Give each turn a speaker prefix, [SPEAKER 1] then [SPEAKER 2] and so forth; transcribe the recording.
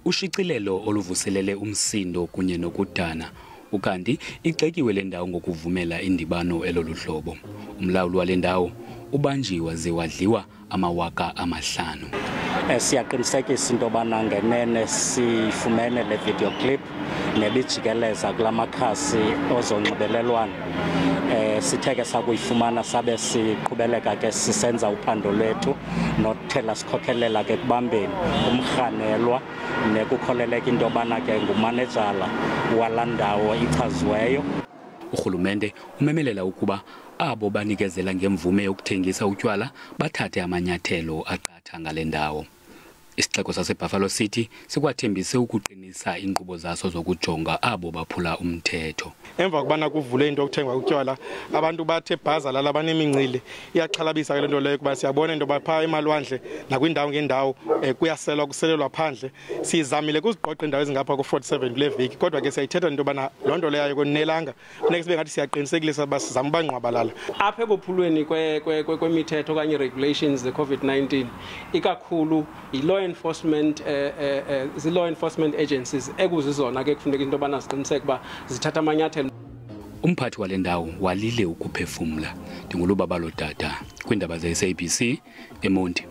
[SPEAKER 1] Ushicilelo oluvuselele umsindo kunye nokudana ukanti igxekiwe le ndawo ngokuvumela indibano eloluhlobo. Umlawuli wale ndawo ubanjiwe ze wadliwa ama5,000.
[SPEAKER 2] Siyaqinisekisa into yobana ngenene sifumene le video clip nebijikeleza kula makhasi ozonxibelelwano. Sithe ke sakuyifumana sabe siqhubeleka ke sisenza uphando lwethu nokuthela sikhokhelela ke kubambeni umrhanelwa nekukholeleka into yobana ke ngumanejala wala ndawo ichaziweyo.
[SPEAKER 1] Urhulumente umemelela ukuba abo banikezela ngemvume yokuthengisa utywala bathathe amanyathelo aqatha ngale ndawo. Isixeko saseBuffalo City sikwathembise ukuqinisa inkqubo zaso zokujonga abo baphula umthetho.
[SPEAKER 3] Emva kubana kuvule into yokuthengwa utywala abantu bathe bhazalala abanemincili iyaxhalabisa ke lento leyo kuba siyabona into bapha emalwandle nakwindawo ngendawo kuyaselwa kuselelwa phandle. Sizamile kuziqoqa indawo ezingapha ku47 kule veki kodwa ke siyayithetha into bana lonto leyo ayonelanga funeka sibe ngathi siyaqinisekisa ba sizama bangqwabalala
[SPEAKER 4] apha ebophulweni kwemithetho kanye regulations the COVID-19 ikakhulu law enforcement law enforcement agencies ekuzizona ke kufuneka into bana siqiniseke ba zithatha amanyathelo.
[SPEAKER 1] Umphathi wale ndawo walile ukuphefumla. Ndingulubaba Lodada kwindaba ze-SABC eMonti.